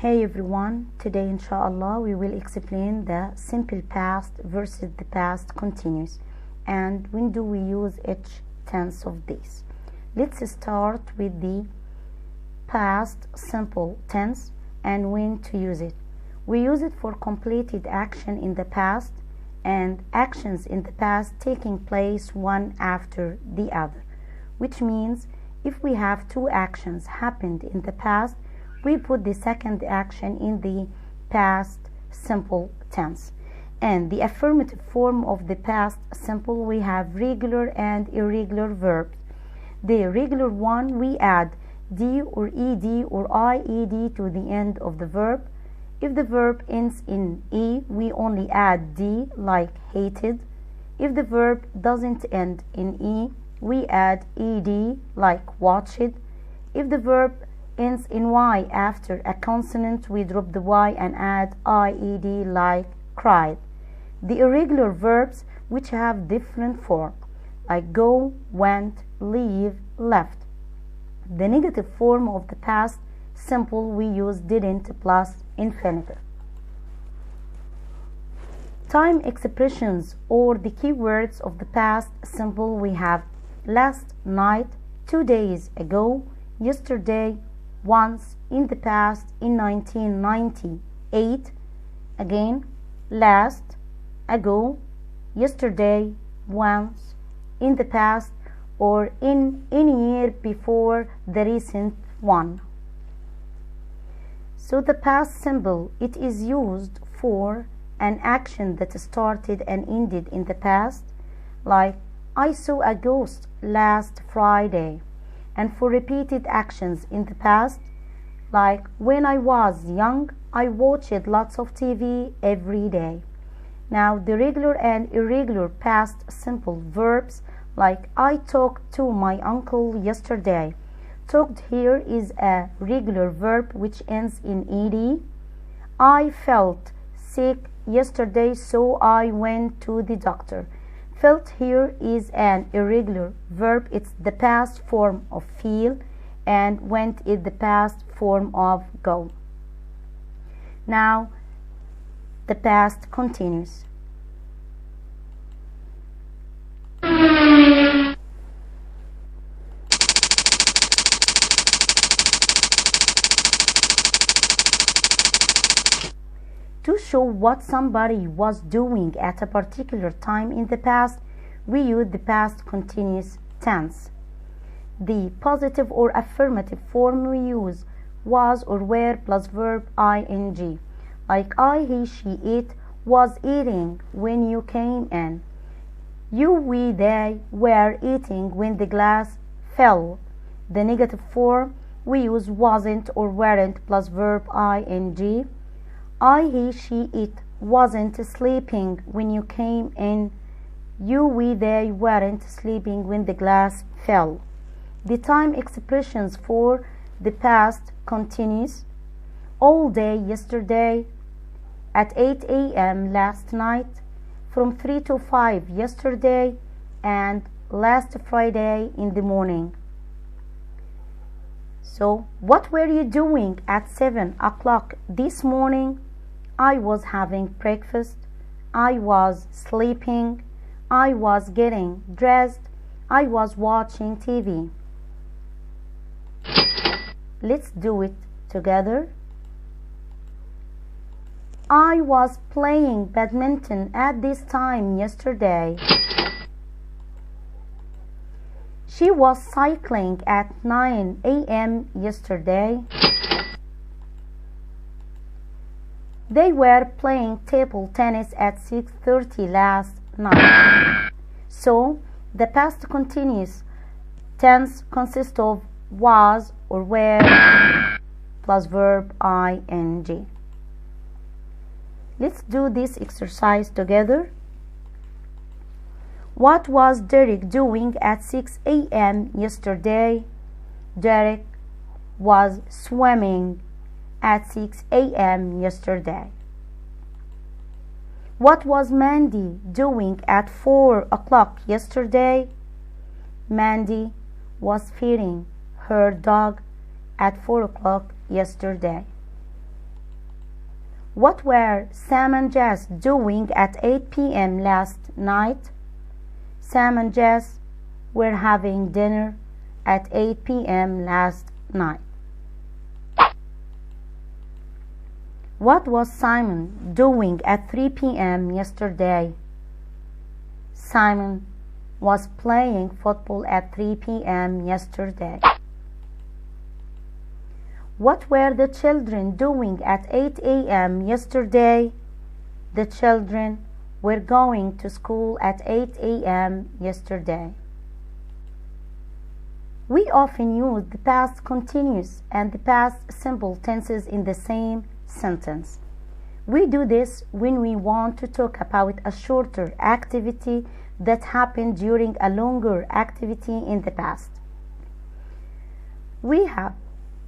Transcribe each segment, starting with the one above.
Hey everyone, today inshallah we will explain the simple past versus the past continuous and when do we use each tense of this. Let's start with the past simple tense and when to use it. We use it for completed action in the past and actions in the past taking place one after the other, which means if we have two actions happened in the past, we put the second action in the past simple tense. And the affirmative form of the past simple, we have regular and irregular verbs. The regular one, we add d or ed or ied to the end of the verb. If the verb ends in e, we only add d, like hated. If the verb doesn't end in e, we add ed, like watched. If the verb ends in y after a consonant, we drop the y and add ied, like cried. The irregular verbs, which have different form, like go, went, leave, left. The negative form of the past simple, we use didn't plus infinitive. Time expressions or the keywords of the past simple, we have last night, 2 days ago, yesterday, once, in the past, in 1998, again, last, ago, yesterday, once, in the past, or in any year before the recent one. So the past simple, it is used for an action that started and ended in the past, like I saw a ghost last Friday. And for repeated actions in the past, like when I was young, I watched lots of TV every day. Now the regular and irregular past simple verbs, like I talked to my uncle yesterday. Talked here is a regular verb which ends in ed. I felt sick yesterday, so I went to the doctor. Felt here is an irregular verb. It's the past form of feel, and went is the past form of go. Now the past continuous. To show what somebody was doing at a particular time in the past, we use the past continuous tense. The positive or affirmative form we use was or were plus verb ing, like I, he, she, it was eating when you came in. You, we, they were eating when the glass fell. The negative form we use wasn't or weren't plus verb ing. I, he, she, it wasn't sleeping when you came in. You, we, they weren't sleeping when the glass fell. The time expressions for the past continuous: all day yesterday, at 8 a.m. last night, from 3 to 5 yesterday, and last Friday in the morning. So, what were you doing at 7 o'clock this morning? I was having breakfast, I was sleeping, I was getting dressed, I was watching TV. Let's do it together. I was playing badminton at this time yesterday. She was cycling at 9 a.m. yesterday. They were playing table tennis at 6:30 last night. So, the past continuous tense consists of was or were plus verb ing. Let's do this exercise together. What was Derek doing at 6 a.m. yesterday? Derek was swimming at 6 a.m. yesterday. What was Mandy doing at 4 o'clock yesterday? Mandy was feeding her dog at 4 o'clock yesterday. What were Sam and Jess doing at 8 p.m. last night? Sam and Jess were having dinner at 8 p.m. last night. What was Simon doing at 3 p.m. yesterday? Simon was playing football at 3 p.m. yesterday. What were the children doing at 8 a.m. yesterday? The children were going to school at 8 a.m. yesterday. We often use the past continuous and the past simple tenses in the same sentence. We do this when we want to talk about a shorter activity that happened during a longer activity in the past. We have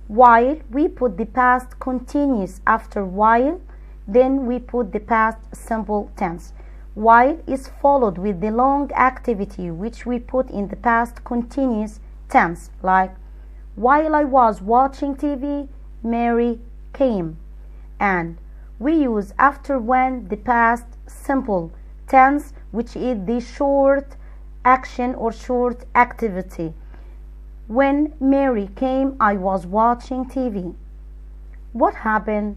while, we put the past continuous after while, then we put the past simple tense. While is followed with the long activity which we put in the past continuous tense, like while I was watching TV, Mary came. And we use after when the past simple tense, which is the short action or short activity. When Mary came, I was watching TV. What happened?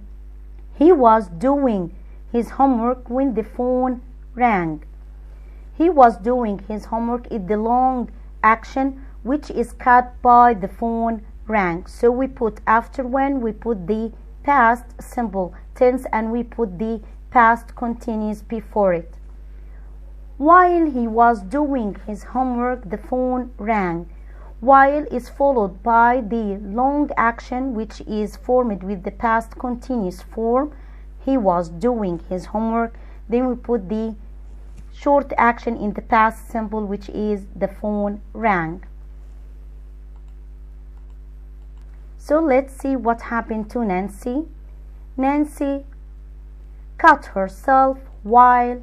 He was doing his homework when the phone rang. He was doing his homework is the long action which is cut by the phone rang. So we put after when, we put the past simple tense and we put the past continuous before it. While he was doing his homework, the phone rang. While is followed by the long action which is formed with the past continuous form. He was doing his homework. Then we put the short action in the past simple which is the phone rang. So let's see what happened to Nancy. Nancy cut herself while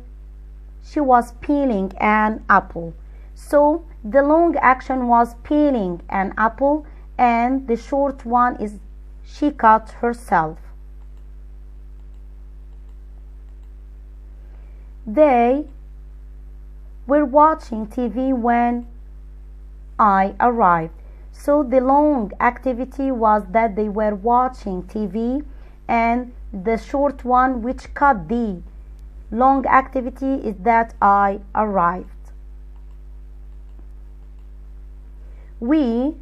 she was peeling an apple. So the long action was peeling an apple and the short one is she cut herself. They were watching TV when I arrived. So the long activity was that they were watching TV, and the short one which cut the long activity is that I arrived. We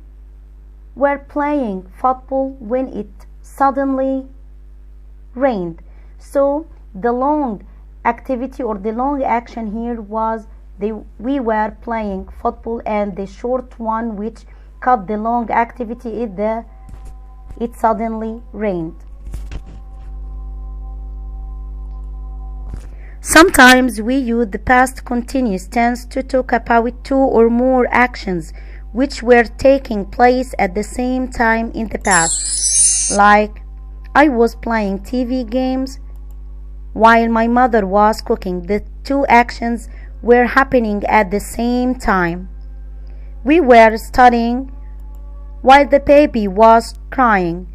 were playing football when it suddenly rained. So the long activity or the long action here was we were playing football, and the short one which cut the long activity is it suddenly rained. Sometimes we use the past continuous tense to talk about two or more actions which were taking place at the same time in the past, like I was playing TV games while my mother was cooking. The two actions were happening at the same time. We were studying while the baby was crying.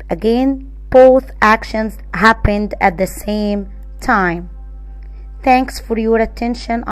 Again, both actions happened at the same time. Thanks for your attention.